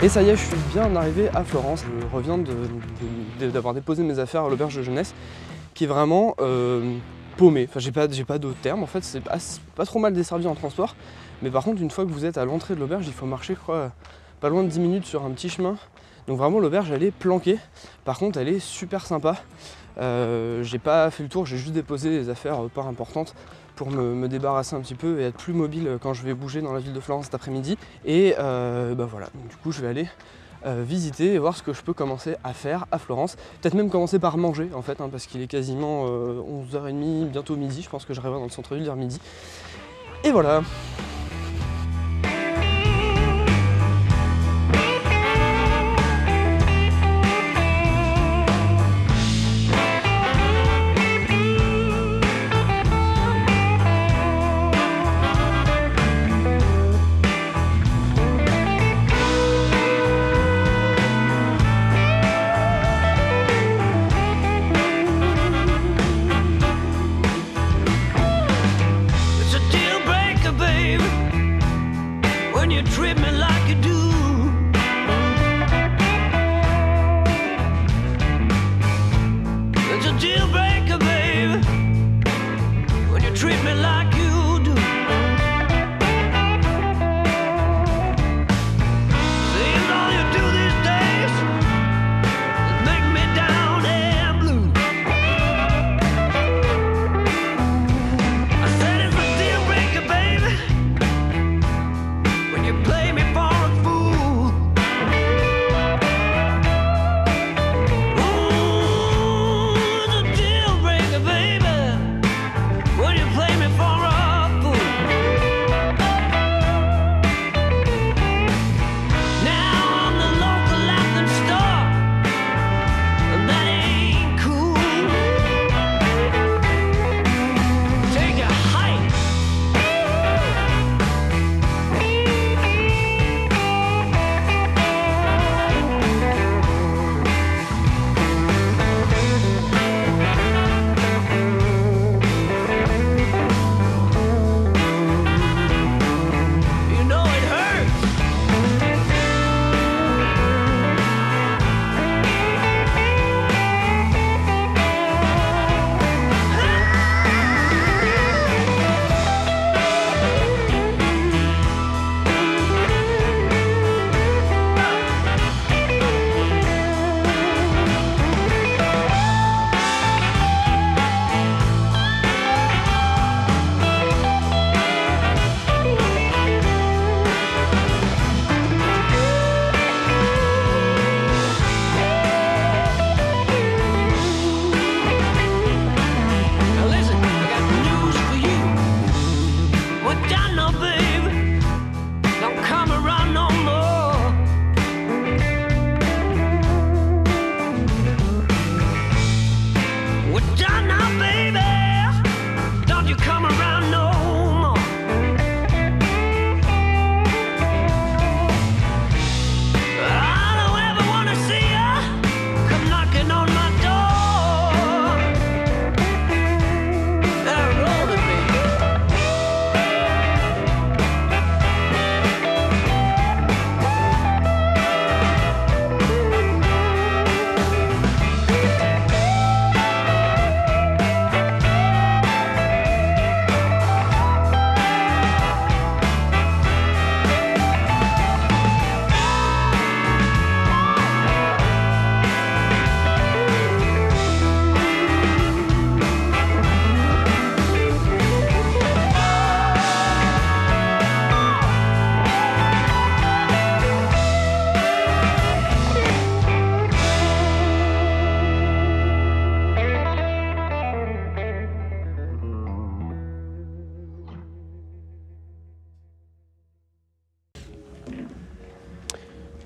Et ça y est, je suis bien arrivé à Florence. Je reviens d'avoir déposé mes affaires à l'auberge de jeunesse, qui est vraiment paumée. Enfin, j'ai pas d'autres termes. En fait, c'est pas trop mal desservi en transport. Mais par contre, une fois que vous êtes à l'entrée de l'auberge, il faut marcher, je crois, pas loin de 10 minutes sur un petit chemin. Donc vraiment, l'auberge, elle est planquée. Par contre, elle est super sympa. J'ai pas fait le tour, j'ai juste déposé les affaires pas importantes pour me débarrasser un petit peu et être plus mobile quand je vais bouger dans la ville de Florence cet après-midi. Et bah voilà, donc, du coup je vais aller visiter et voir ce que je peux commencer à faire à Florence. Peut-être même commencer par manger en fait, hein, parce qu'il est quasiment 11h30, bientôt midi. Je pense que j'arriverai dans le centre-ville vers midi. Et voilà.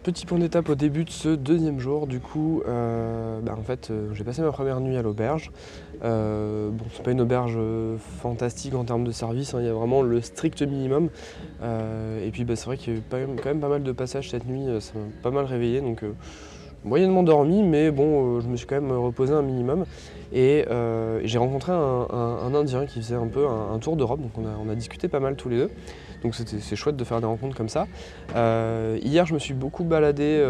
Petit point d'étape au début de ce deuxième jour, du coup, en fait, j'ai passé ma première nuit à l'auberge. Bon, c'est pas une auberge fantastique en termes de service, hein, il y a vraiment le strict minimum. Et puis c'est vrai qu'il y a eu quand même pas mal de passages cette nuit, ça m'a pas mal réveillé, donc moyennement dormi, mais bon, je me suis quand même reposé un minimum. Et j'ai rencontré un Indien qui faisait un peu un tour d'Europe, donc on a discuté pas mal tous les deux. Donc c'est chouette de faire des rencontres comme ça. Hier, je me suis beaucoup baladé,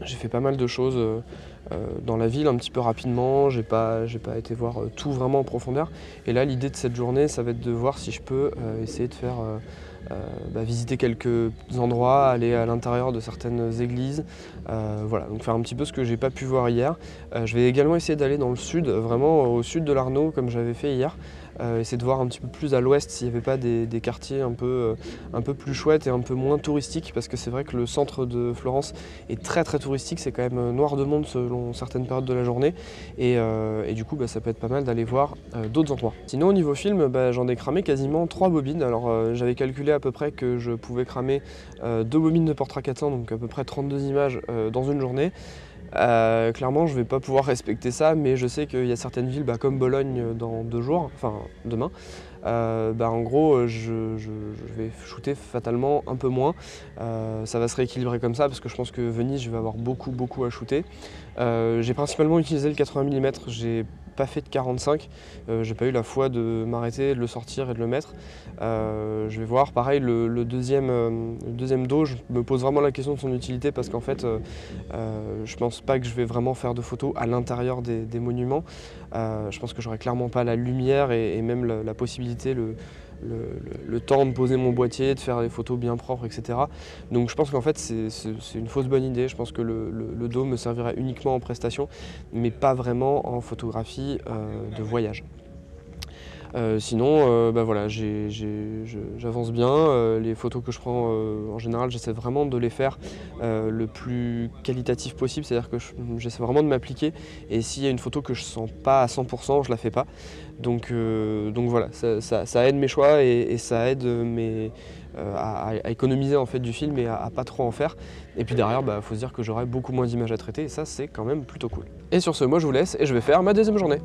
j'ai fait pas mal de choses dans la ville un petit peu rapidement, j'ai pas été voir tout vraiment en profondeur. Et là, l'idée de cette journée, ça va être de voir si je peux essayer de faire visiter quelques endroits, aller à l'intérieur de certaines églises, voilà, donc faire un petit peu ce que j'ai pas pu voir hier. Je vais également essayer d'aller dans le sud, vraiment au sud de l'Arno comme j'avais fait hier, essayer de voir un petit peu plus à l'ouest s'il n'y avait pas des quartiers un peu plus chouettes et un peu moins touristiques, parce que c'est vrai que le centre de Florence est très touristique, c'est quand même noir de monde selon certaines périodes de la journée, et du coup ça peut être pas mal d'aller voir d'autres endroits. Sinon au niveau film, j'en ai cramé quasiment 3 bobines, alors j'avais calculé à peu près que je pouvais cramer 2 bobines de Portra 400, donc à peu près 32 images dans une journée. Clairement je vais pas pouvoir respecter ça, mais je sais qu'il y a certaines villes comme Bologne dans 2 jours, enfin demain, en gros je vais shooter fatalement un peu moins. Ça va se rééquilibrer comme ça parce que je pense que Venise je vais avoir beaucoup à shooter. J'ai principalement utilisé le 80 mm, j'ai pas fait de 45, j'ai pas eu la foi de m'arrêter, de le sortir et de le mettre. Je vais voir, pareil le deuxième dos, je me pose vraiment la question de son utilité parce qu'en fait je pense pas que je vais vraiment faire de photos à l'intérieur des monuments. Je pense que j'aurai clairement pas la lumière et même la possibilité, le temps de poser mon boîtier, de faire des photos bien propres, etc. Donc je pense qu'en fait c'est une fausse bonne idée. Je pense que le dos me servirait uniquement en prestation, mais pas vraiment en photographie de voyage. Sinon, voilà, j'avance bien. Les photos que je prends, en général, j'essaie vraiment de les faire le plus qualitatif possible, c'est-à-dire que j'essaie vraiment de m'appliquer. Et s'il y a une photo que je sens pas à 100%, je la fais pas. Donc voilà, ça aide mes choix et ça aide à économiser en fait du film et à pas trop en faire. Et puis derrière, faut se dire que j'aurai beaucoup moins d'images à traiter et ça, c'est quand même plutôt cool. Et sur ce, moi je vous laisse et je vais faire ma deuxième journée.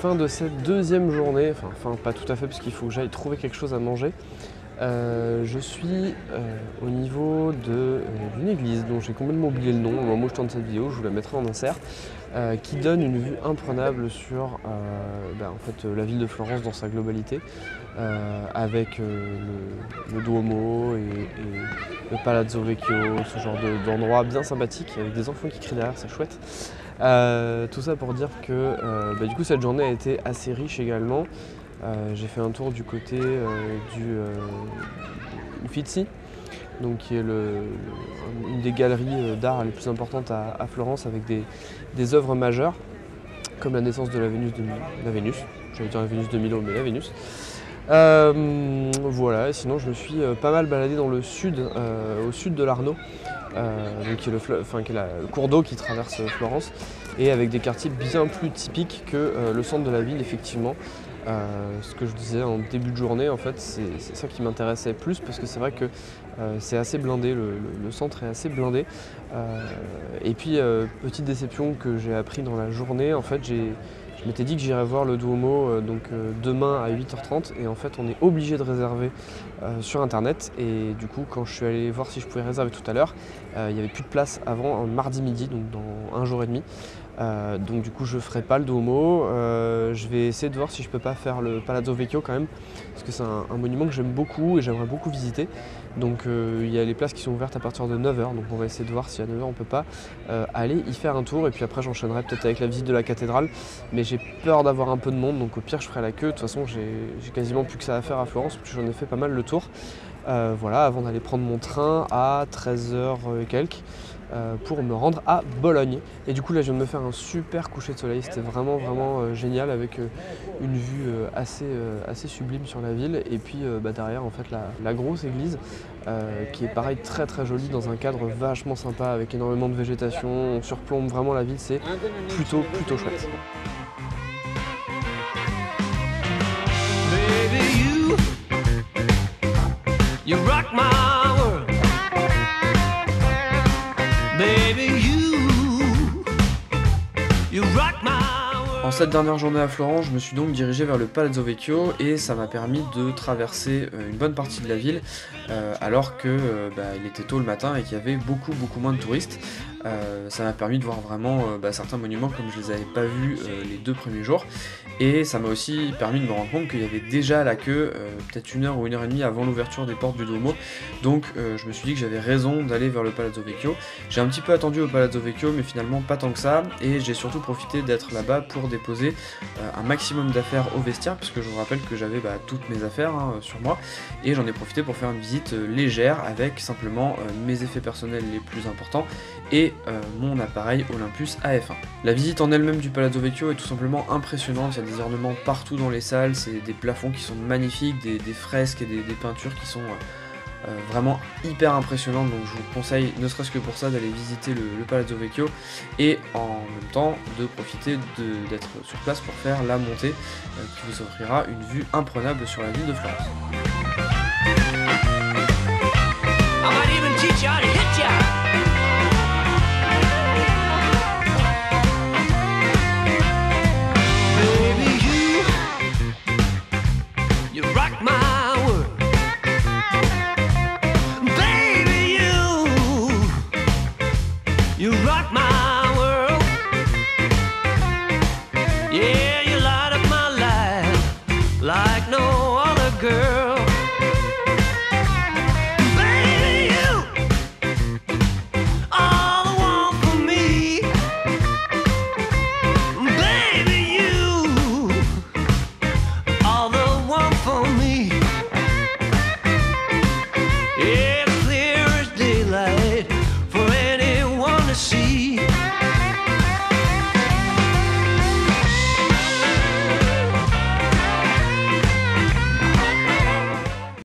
Fin de cette deuxième journée, enfin pas tout à fait parce qu'il faut que j'aille trouver quelque chose à manger. Je suis au niveau d'une église dont j'ai complètement oublié le nom au moment où je tourne cette vidéo, je vous la mettrai en insert, qui donne une vue imprenable sur en fait, la ville de Florence dans sa globalité, avec le Duomo et le Palazzo Vecchio, ce genre d'endroit bien sympathique avec des enfants qui crient derrière, c'est chouette. Tout ça pour dire que du coup cette journée a été assez riche également. J'ai fait un tour du côté du Uffizi, donc qui est une des galeries d'art les plus importantes à Florence, avec des œuvres majeures, comme la naissance de la Vénus j'allais dire la Vénus de Milo, mais la Vénus. Voilà, et sinon je me suis pas mal baladé dans le sud, au sud de l'Arno, donc qui est le cours d'eau qui traverse Florence, et avec des quartiers bien plus typiques que le centre de la ville, effectivement. Ce que je disais en début de journée, en fait, c'est ça qui m'intéressait plus, parce que c'est vrai que c'est assez blindé, le centre est assez blindé. Et puis, petite déception que j'ai appris dans la journée, en fait, je m'étais dit que j'irais voir le Duomo demain à 8h30, et en fait on est obligé de réserver sur internet, et du coup quand je suis allé voir si je pouvais réserver tout à l'heure, il n'y avait plus de place avant mardi midi, donc dans 1 jour et demi. Donc du coup je ferai pas le Duomo, je vais essayer de voir si je peux pas faire le Palazzo Vecchio quand même, parce que c'est un monument que j'aime beaucoup et j'aimerais beaucoup visiter. Donc il y a les places qui sont ouvertes à partir de 9h, donc on va essayer de voir si à 9h on peut pas aller y faire un tour, et puis après j'enchaînerai peut-être avec la visite de la cathédrale, mais j'ai peur d'avoir un peu de monde, donc au pire je ferai la queue. De toute façon j'ai quasiment plus que ça à faire à Florence, parce que j'en ai fait pas mal le tour. Voilà, avant d'aller prendre mon train à 13h et quelques, pour me rendre à Bologne. Et du coup là je viens de me faire un super coucher de soleil, c'était vraiment génial, avec une vue assez sublime sur la ville, et puis derrière en fait la grosse église qui est pareil très jolie dans un cadre vachement sympa avec énormément de végétation, on surplombe vraiment la ville, c'est plutôt chouette. Baby, you rock my world. Baby, you rock my world. En cette dernière journée à Florence, je me suis donc dirigé vers le Palazzo Vecchio, et ça m'a permis de traverser une bonne partie de la ville alors que il était tôt le matin et qu'il y avait beaucoup moins de touristes. Ça m'a permis de voir vraiment certains monuments comme je les avais pas vus les 2 premiers jours, et ça m'a aussi permis de me rendre compte qu'il y avait déjà la queue peut-être 1 heure ou 1h30 avant l'ouverture des portes du Duomo. Donc je me suis dit que j'avais raison d'aller vers le Palazzo Vecchio. J'ai un petit peu attendu au Palazzo Vecchio, mais finalement pas tant que ça, et j'ai surtout profité d'être là-bas pour déposer un maximum d'affaires au vestiaire, puisque je vous rappelle que j'avais toutes mes affaires sur moi, et j'en ai profité pour faire une visite légère avec simplement mes effets personnels les plus importants et mon appareil Olympus AF1. La visite en elle-même du Palazzo Vecchio est tout simplement impressionnante, il y a des ornements partout dans les salles, c'est des plafonds qui sont magnifiques, des fresques et des peintures qui sont vraiment hyper impressionnantes, donc je vous conseille ne serait-ce que pour ça d'aller visiter le Palazzo Vecchio, et en même temps de profiter d'être sur place pour faire la montée qui vous offrira une vue imprenable sur la ville de Florence. I might even teach you how to hit ya. You rock my world. Yeah,